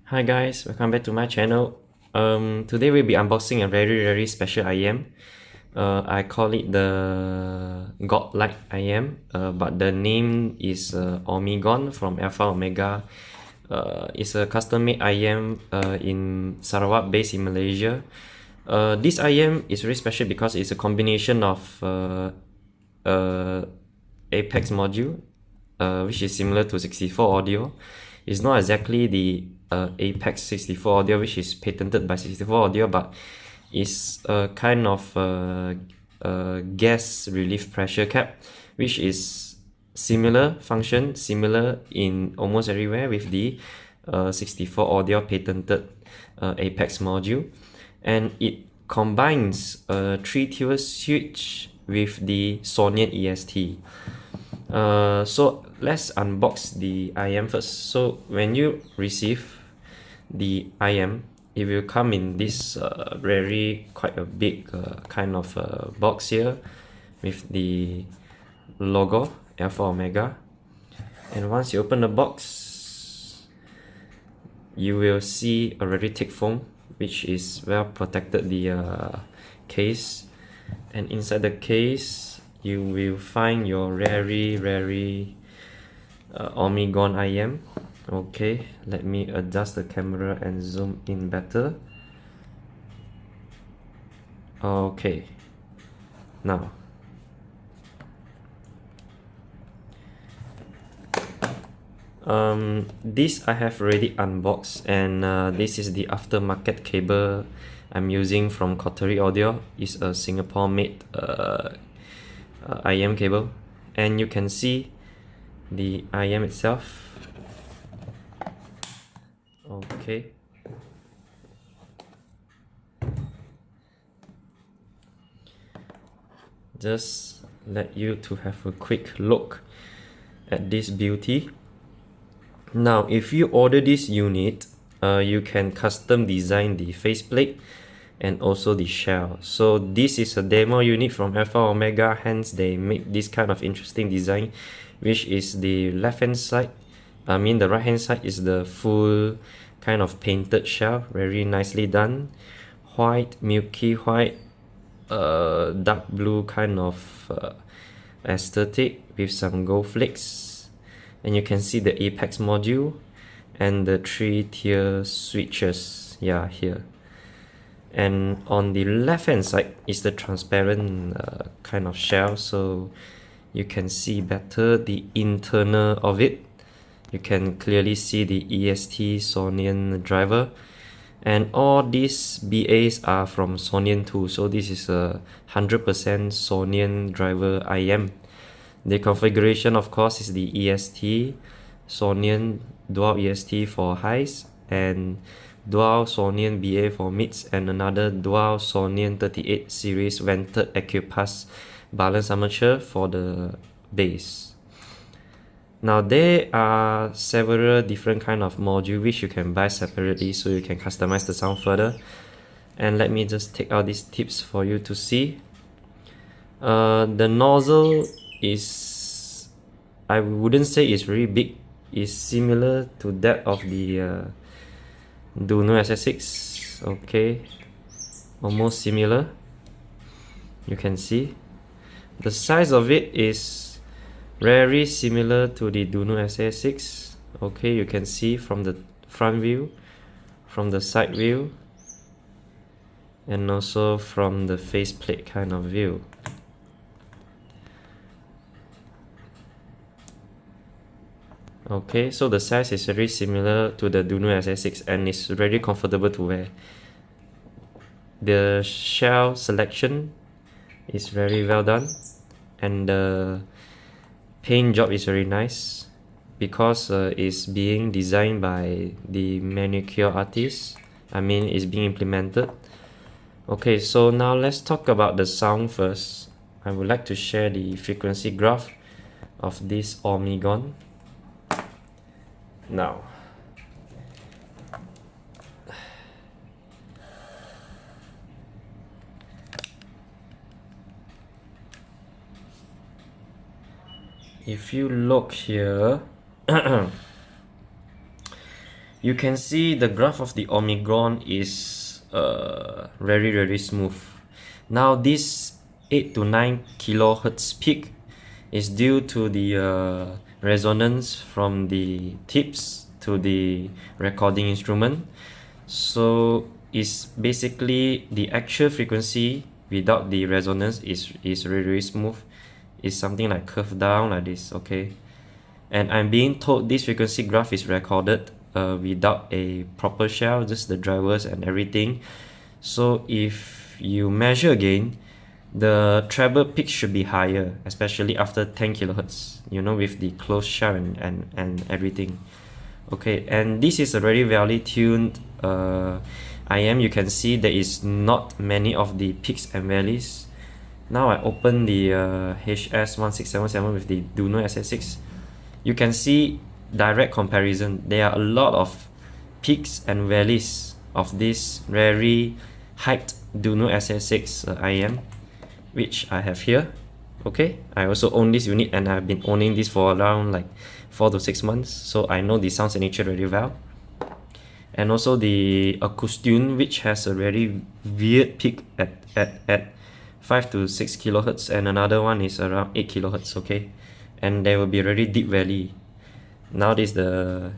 Hi guys, welcome back to my channel. Today we'll be unboxing a very special IEM. I call it the Godlike IEM, but the name is Omegon from AlphaOmega. It's a custom-made IEM in Sarawak, based in Malaysia. This IEM is really special because it's a combination of Apex module, which is similar to 64 audio. It's not exactly the Apex 64 audio, which is patented by 64 audio, but it's a kind of gas relief pressure cap, which is similar function, similar in almost everywhere with the 64 audio patented Apex module, and it combines a 3-tier switch with the Sonion EST. So let's unbox the IEM first. So when you receive the IEM, it will come in this quite a big kind of box here with the logo AlphaOmega. And once you open the box, you will see a very thick foam, which is well protected the case. And inside the case, you will find your very Omegon IEM. Okay, let me adjust the camera and zoom in better. Okay, now this I have already unboxed, and this is the aftermarket cable I'm using from Kotori Audio. It's a Singapore made IEM cable, and you can see the IEM itself. Okay, just let you to have a quick look at this beauty. Now if you order this unit, you can custom design the faceplate and also the shell. So this is a demo unit from AlphaOmega, hence they make this kind of interesting design, which is the left hand side, the right hand side is the full kind of painted shell, very nicely done, white, milky white, dark blue kind of aesthetic with some gold flakes. And you can see the Apex module and the 3-tier switches, yeah, here. And on the left hand side is the transparent kind of shell, so you can see better the internal of it. You can clearly see the EST Sonion driver, and all these BAs are from Sonion too, so this is a 100% Sonion driver IEM. The configuration of course is the EST Sonion dual EST for highs, and dual Sonion BA for mids, and another dual Sonion 38 series vented Acupass balance armature for the bass. Now there are several different kind of module which you can buy separately, so you can customize the sound further. And let me just take out these tips for you to see. The nozzle is, I wouldn't say it's very big, it's similar to that of the Dunu SS6. Okay, almost similar. You can see the size of it is very similar to the Dunu SS6. Okay, you can see from the front view, from the side view, and also from the faceplate kind of view. Okay, so the size is very similar to the Dunu SS6 and it's very comfortable to wear. The shell selection is very well done, and the paint job is very nice because it's being designed by the manicure artist. It's being implemented. Okay, so now let's talk about the sound first. I would like to share the frequency graph of this Omegon. Now, if you look here, you can see the graph of the Omegon is very smooth. Now this 8 to 9 kilohertz peak is due to the resonance from the tips to the recording instrument. So it's basically the actual frequency without the resonance is really smooth. It's something like curved down like this, okay? And I'm being told this frequency graph is recorded without a proper shell, just the drivers and everything. So if you measure again, the treble peak should be higher, especially after 10 kilohertz, you know, with the closed shell and everything. Okay, and this is a very well tuned IEM. You can see there is not many of the peaks and valleys. Now I open the HS1677 with the Dunu SS6. You can see direct comparison. There are a lot of peaks and valleys of this very hyped Dunu SS6 IEM, which I have here. Okay, I also own this unit and I've been owning this for around like 4 to 6 months, so I know the sound signature very well. And also the Acoustune, which has a very weird peak at 5 to 6 kilohertz, and another one is around 8 kilohertz, okay? And there will be a very deep valley. Now this is the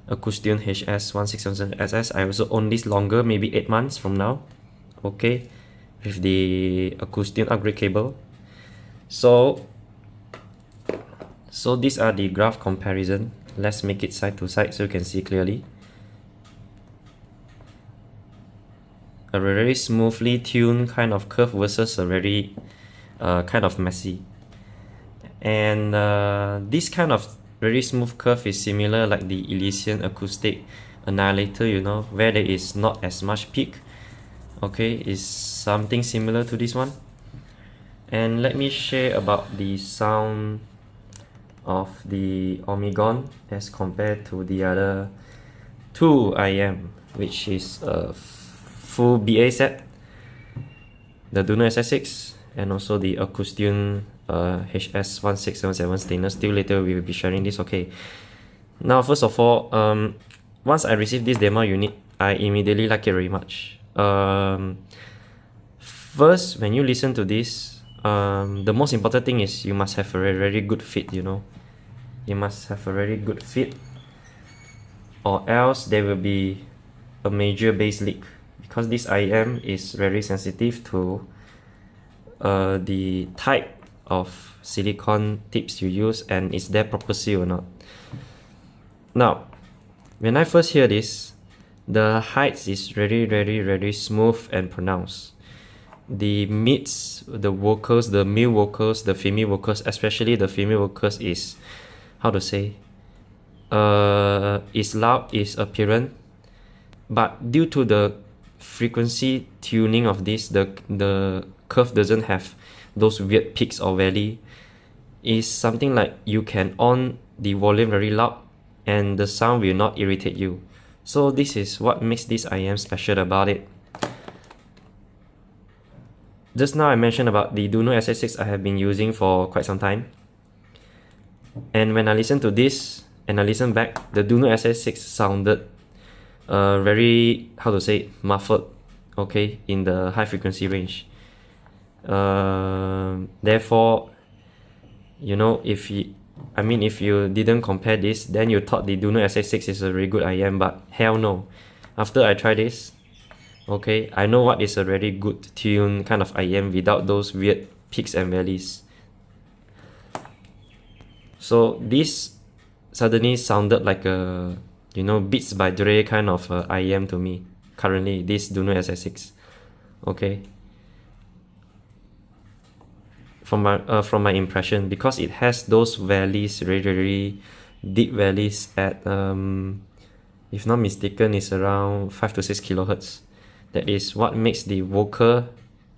Acoustune HS1677SS. I also own this longer, maybe 8 months from now, okay? With the Acoustune upgrade cable. So these are the graph comparison. Let's make it side to side so you can see clearly. A very smoothly tuned kind of curve versus a very kind of messy. And this kind of very smooth curve is similar like the Elysian acoustic annihilator, you know, where there is not as much peak. Okay, is something similar to this one. And let me share about the sound of the Omegon as compared to the other two IEM, which is a full BA set, the Dunu SS6, and also the Acoustune HS1677 stainless steel. Later we will be sharing this. Okay, now first of all, once I received this demo unit, I immediately like it very much. First, when you listen to this, the most important thing is you must have a very good fit, you know. You must have a very good fit, or else there will be a major bass leak, because this IEM is very sensitive to the type of silicone tips you use and is there proper seal or not. Now, when I first hear this, the heights is very smooth and pronounced. The mids, the vocals, the male vocals, the female vocals, especially the female vocals is, how to say, is loud, is apparent, but due to the frequency tuning of this, the curve doesn't have those weird peaks or valley. Is something like you can on the volume very loud and the sound will not irritate you. So this is what makes this IEM special about it. Just now I mentioned about the Dunu SS6 I have been using for quite some time. And when I listen to this and I listen back, the Dunu SS6 sounded very, how to say, muffled, okay, in the high frequency range. Therefore, you know, if you didn't compare this, then you thought the Dunu SS6 is a very good IEM, but hell no. After I try this, okay, I know what is a very good tune kind of IEM without those weird peaks and valleys. So this suddenly sounded like a, you know, Beats by Dre kind of IEM to me currently, this Dunu SS6. Okay, from my impression, because it has those valleys, very deep valleys at if not mistaken is around 5 to 6 kilohertz. That is what makes the vocal,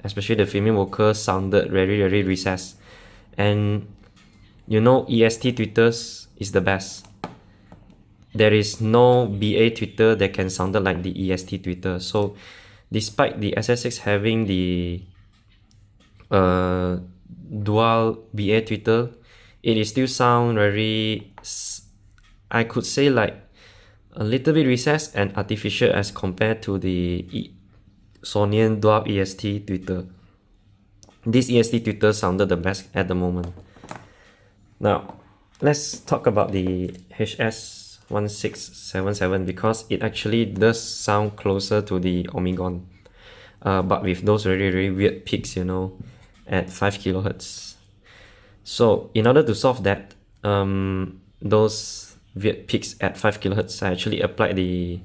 especially the female vocal, sounded very recessed. And you know, EST tweeters is the best. There is no BA tweeter that can sound like the EST tweeter. So despite the SS6 having the dual BA tweeter, it is still sound very, I could say like a little bit recessed and artificial as compared to the Sonion Dwarf EST tweeter. This EST tweeter sounded the best at the moment. Now, let's talk about the HS1677 because it actually does sound closer to the Omegon, but with those really weird peaks, you know, at 5 kHz. So in order to solve that, those weird peaks at 5 kHz, I actually applied the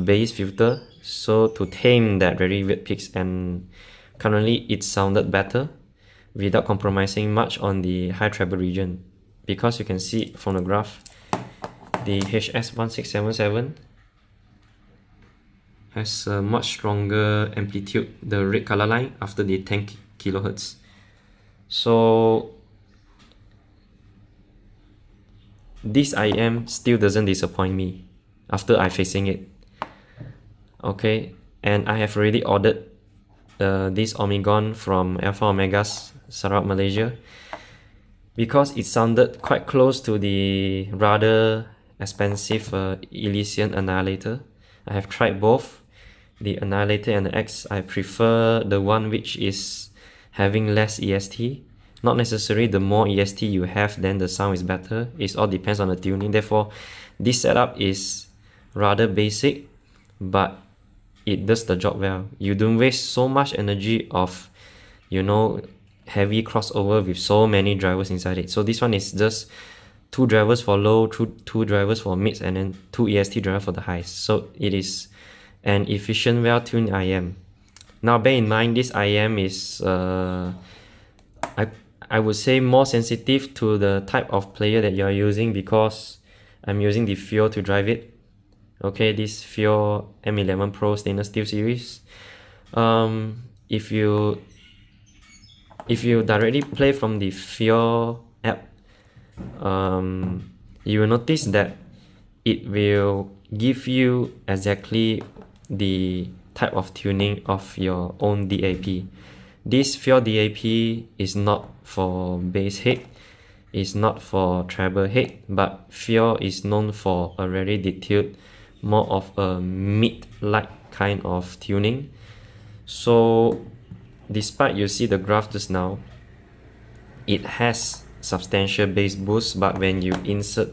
bass filter so to tame that very weird peaks, and currently it sounded better without compromising much on the high treble region, because you can see from the graph the HS1677 has a much stronger amplitude, the red color line, after the 10 kHz. So this IEM still doesn't disappoint me after I facing it. Okay, and I have already ordered this Omegon from AlphaOmega's Sarawak, Malaysia, because it sounded quite close to the rather expensive Elysian Annihilator. I have tried both, the Annihilator and the X. I prefer the one which is having less EST. Not necessarily the more EST you have, then the sound is better. It all depends on the tuning. Therefore, this setup is rather basic, but it does the job well. You don't waste so much energy of, you know, heavy crossover with so many drivers inside it. So this one is just 2 drivers for low, 2 drivers for mids, and then 2 EST drivers for the highs. So it is an efficient, well-tuned IEM. Now bear in mind, this IEM is I would say more sensitive to the type of player that you are using, because I'm using the Fiio to drive it. Okay, this Fiio M11 Pro stainless steel series. If you directly play from the Fiio app, you will notice that it will give you exactly the type of tuning of your own DAP. This Fiio DAP is not for bass head, is not for treble head, but Fiio is known for a very detailed, more of a mid-like kind of tuning. So despite you see the graph just now, it has substantial bass boost, but when you insert,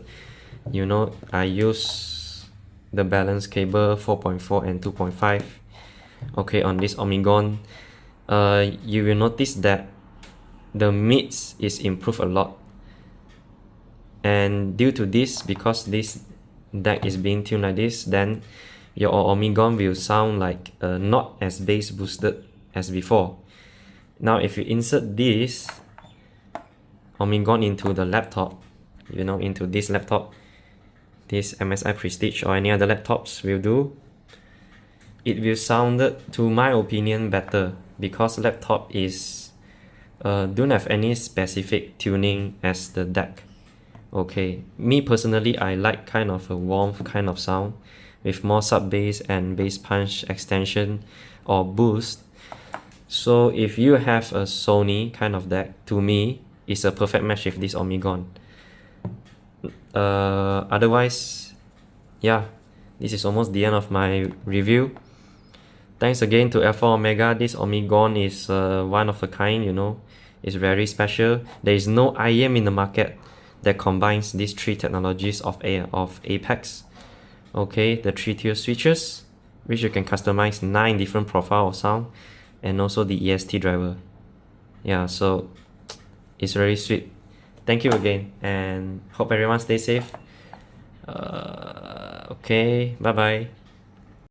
you know, I use the balance cable 4.4 and 2.5, okay, on this Omegon, you will notice that the mids is improved a lot. And due to this, because this deck is being tuned like this, then your Omegon will sound like not as bass boosted as before. Now if you insert this Omegon into the laptop, you know, into this laptop, this MSI Prestige or any other laptops will do, it will sound, to my opinion, better, because laptop is don't have any specific tuning as the deck. Okay, me personally, I like kind of a warm kind of sound with more sub bass and bass punch extension or boost. So if you have a Sony kind of deck, to me, it's a perfect match with this Omegon. Otherwise, yeah, this is almost the end of my review. Thanks again to AlphaOmega. This Omegon is one of a kind, you know. It's very special. There is no IEM in the market that combines these 3 technologies of Apex. Okay, the 3 Tier-Swtiches, which you can customize 9 different profiles of sound, and also the EST driver. Yeah, so it's very sweet. Thank you again, and hope everyone stays safe. Okay, bye bye.